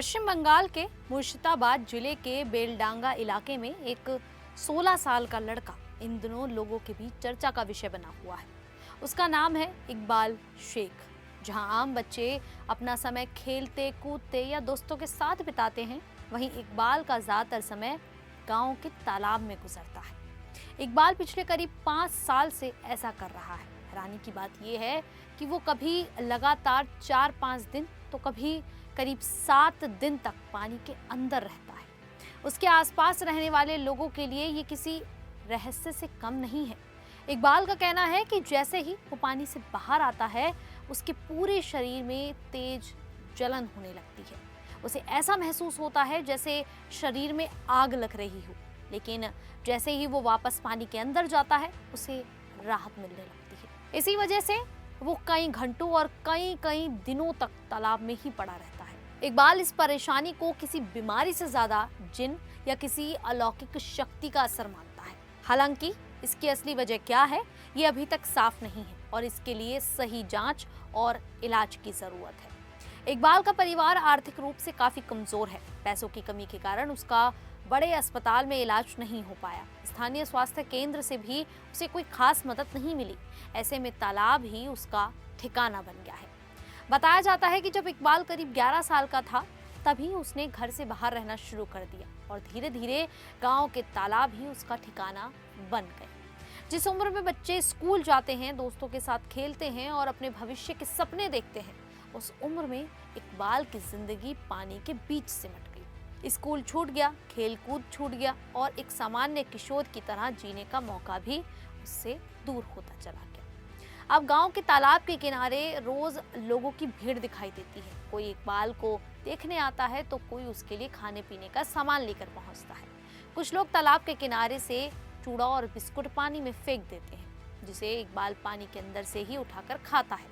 पश्चिम बंगाल के मुर्शिदाबाद जिले के बेलडांगा इलाके में एक 16 साल का लड़का इन दिनों लोगों के बीच चर्चा का विषय बना हुआ है। उसका नाम है इकबाल शेख। जहां आम बच्चे अपना समय खेलते कूदते या दोस्तों के साथ बिताते हैं, वहीं इकबाल का ज्यादातर समय गांव के तालाब में गुजरता है। इकबाल पिछले करीब 5 साल से ऐसा कर रहा है। हैरानी की बात यह है कि वो कभी लगातार 4-5 दिन तो कभी करीब 7 दिन तक पानी के अंदर रहता है। उसके आसपास रहने वाले लोगों के लिए ये किसी रहस्य से कम नहीं है। इकबाल का कहना है कि जैसे ही वो पानी से बाहर आता है, उसके पूरे शरीर में तेज जलन होने लगती है। उसे ऐसा महसूस होता है जैसे शरीर में आग लग रही हो, लेकिन जैसे ही वो वापस पानी के अंदर जाता है, उसे राहत मिलने लगती है। इसी वजह से वो कई घंटों और कई दिनों तक तालाब में ही पड़ा रहता है। इकबाल इस परेशानी को किसी बीमारी से ज्यादा जिन या किसी अलौकिक शक्ति का असर मानता है। हालांकि इसकी असली वजह क्या है, ये अभी तक साफ नहीं है और इसके लिए सही जांच और इलाज की जरूरत है। इकबाल का परिवार आर्थिक रूप से काफी कमजोर है। पैसों की कमी के कारण उसका बड़े अस्पताल में इलाज नहीं हो पाया। स्थानीय स्वास्थ्य केंद्र से भी उसे कोई खास मदद नहीं मिली। ऐसे में तालाब ही उसका ठिकाना बन गया है। बताया जाता है कि जब इकबाल करीब 11 साल का था, तभी उसने घर से बाहर रहना शुरू कर दिया और धीरे धीरे गांव के तालाब ही उसका ठिकाना बन गए। जिस उम्र में बच्चे स्कूल जाते हैं, दोस्तों के साथ खेलते हैं और अपने भविष्य के सपने देखते हैं, उस उम्र में इकबाल की जिंदगी पानी के बीच सिमट गई। स्कूल छूट गया, खेल कूद छूट गया और एक सामान्य किशोर की तरह जीने का मौका भी उससे दूर होता चला गया। अब गांव के तालाब के किनारे रोज लोगों की भीड़ दिखाई देती है। कोई इकबाल को देखने आता है तो कोई उसके लिए खाने पीने का सामान लेकर पहुंचता है। कुछ लोग तालाब के किनारे से चूड़ा और बिस्कुट पानी में फेंक देते हैं, जिसे इकबाल पानी के अंदर से ही उठाकर खाता है।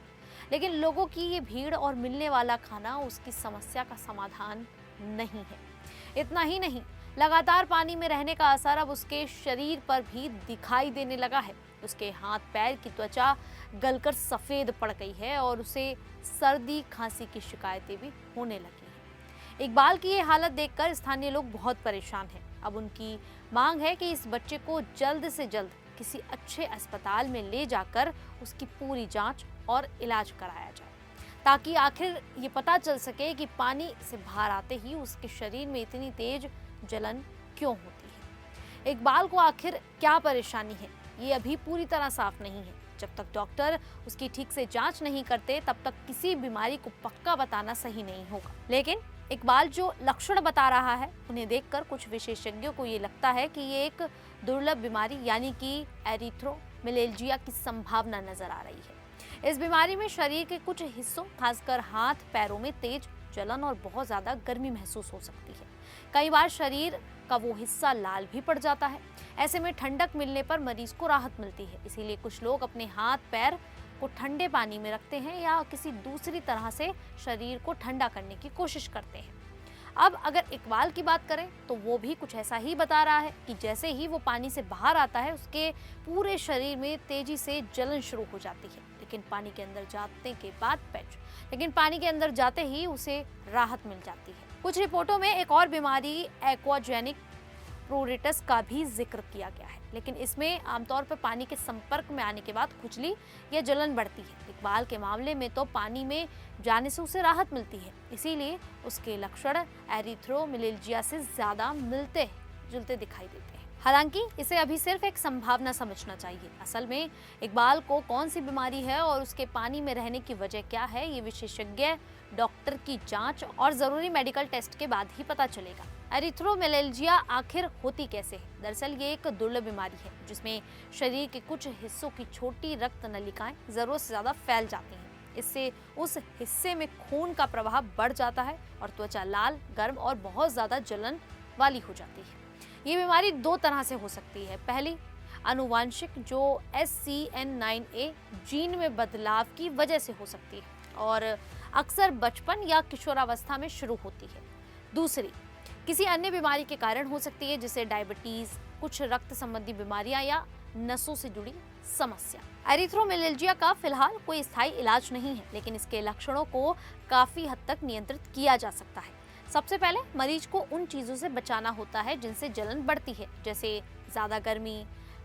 लेकिन लोगों की ये भीड़ और मिलने वाला खाना उसकी समस्या का समाधान नहीं है। इतना ही नहीं, लगातार पानी में रहने का असर अब उसके शरीर पर भी दिखाई देने लगा है। उसके हाथ पैर की त्वचा गलकर सफेद पड़ गई है और उसे सर्दी खांसी की शिकायतें भी होने लगी हैं। इकबाल की ये हालत देखकर स्थानीय लोग बहुत परेशान हैं। अब उनकी मांग है कि इस बच्चे को जल्द से जल्द किसी अच्छे अस्पताल में ले जाकर उसकी पूरी जांच और इलाज कराया जाए, ताकि आखिर ये पता चल सके कि पानी से बाहर आते ही उसके शरीर में इतनी तेज जलन क्यों होती है। इकबाल को आखिर क्या परेशानी है, ये अभी पूरी तरह साफ नहीं है। जब तक डॉक्टर उसकी ठीक से जांच नहीं करते, तब तक किसी बीमारी को पक्का बताना सही नहीं होगा। लेकिन इकबाल जो लक्षण बता रहा है, उन्हें देखकर कुछ विशेषज्ञों को ये लगता है कि ये एक दुर्लभ बीमारी यानी कि एरिथ्रोमेलेजिया की संभावना नजर आ रही है। इस बीमारी में शरीर के कुछ हिस्सों, खासकर हाथ पैरों में तेज जलन और बहुत ज्यादा गर्मी महसूस हो सकती है। कई बार शरीर का वो हिस्सा लाल भी पड़ जाता है। ऐसे में ठंडक मिलने पर मरीज को राहत मिलती है। इसीलिए कुछ लोग अपने हाथ पैर को ठंडे पानी में रखते हैं या किसी दूसरी तरह से शरीर को ठंडा करने की कोशिश करते हैं। अब अगर इकबाल की बात करें तो वो भी कुछ ऐसा ही बता रहा है कि जैसे ही वो पानी से बाहर आता है, उसके पूरे शरीर में तेजी से जलन शुरू हो जाती है। लेकिन पानी के अंदर जाते ही उसे राहत मिल जाती है। कुछ रिपोर्टों में एक और बीमारी एक्वाजेनिक प्रोरिटस का भी जिक्र किया गया है, लेकिन इसमें आमतौर पर पानी के संपर्क में आने के बाद खुजली या जलन बढ़ती है। इकबाल के मामले में तो पानी में जाने से उसे राहत मिलती है, इसीलिए उसके लक्षण एरिथ्रोमेलेजिया से ज्यादा मिलते जुलते दिखाई देते हैं। हालांकि इसे अभी सिर्फ एक संभावना समझना चाहिए। असल में इकबाल को कौन सी बीमारी है और उसके पानी में रहने की वजह क्या है, ये विशेषज्ञ डॉक्टर की जांच और जरूरी मेडिकल टेस्ट के बाद ही पता चलेगा। एरिथ्रोमेलेजिया आखिर होती कैसे है? दरअसल ये एक दुर्लभ बीमारी है जिसमें शरीर के कुछ हिस्सों की छोटी रक्त नलिकाएं जरूरत से ज्यादा फैल जाती हैं। इससे उस हिस्से में खून का प्रवाह बढ़ जाता है और त्वचा लाल, गर्म और बहुत ज्यादा जलन वाली हो जाती है। ये बीमारी 2 तरह से हो सकती है। पहली, आनुवांशिक, जो SCN9A जीन में बदलाव की वजह से हो सकती है और अक्सर बचपन या किशोरावस्था में शुरू होती है। दूसरी, किसी अन्य बीमारी के कारण हो सकती है, जैसे डायबिटीज, कुछ रक्त संबंधी बीमारियां या नसों से जुड़ी समस्या। एरिथ्रोमेलेजिया का फिलहाल कोई स्थायी इलाज नहीं है, लेकिन इसके लक्षणों को काफी हद तक नियंत्रित किया जा सकता है। सबसे पहले मरीज को उन चीज़ों से बचाना होता है जिनसे जलन बढ़ती है, जैसे ज़्यादा गर्मी,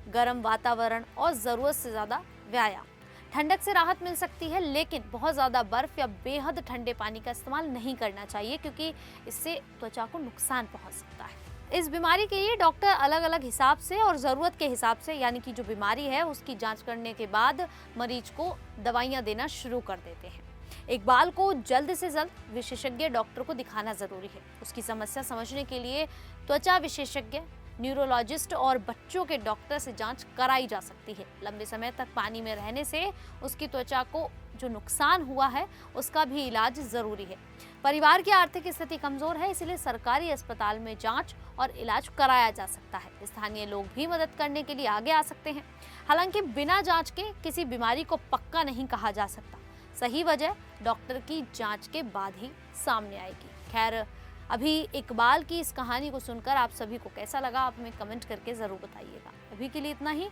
गर्म वातावरण और ज़रूरत से ज़्यादा व्यायाम। ठंडक से राहत मिल सकती है, लेकिन बहुत ज़्यादा बर्फ या बेहद ठंडे पानी का इस्तेमाल नहीं करना चाहिए, क्योंकि इससे त्वचा को नुकसान पहुंच सकता है। इस बीमारी के लिए डॉक्टर अलग अलग हिसाब से और ज़रूरत के हिसाब से, यानी कि जो बीमारी है उसकी जांच करने के बाद मरीज को दवाइयाँ देना शुरू कर देते हैं। इकबाल को जल्द से जल्द विशेषज्ञ डॉक्टर को दिखाना जरूरी है। उसकी समस्या समझने के लिए त्वचा विशेषज्ञ, न्यूरोलॉजिस्ट और बच्चों के डॉक्टर से जांच कराई जा सकती है। लंबे समय तक पानी में रहने से उसकी त्वचा को जो नुकसान हुआ है उसका भी इलाज जरूरी है। परिवार की आर्थिक स्थिति कमजोर है, इसलिए सरकारी अस्पताल में जांच और इलाज कराया जा सकता है। स्थानीय लोग भी मदद करने के लिए आगे आ सकते हैं। हालांकि बिना जांच के किसी बीमारी को पक्का नहीं कहा जा सकता। सही वजह डॉक्टर की जांच के बाद ही सामने आएगी। खैर, अभी इकबाल की इस कहानी को सुनकर आप सभी को कैसा लगा, आप हमें कमेंट करके ज़रूर बताइएगा। अभी के लिए इतना ही,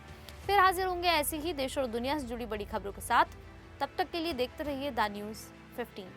फिर हाजिर होंगे ऐसी ही देश और दुनिया से जुड़ी बड़ी खबरों के साथ। तब तक के लिए देखते रहिए द न्यूज़ 15।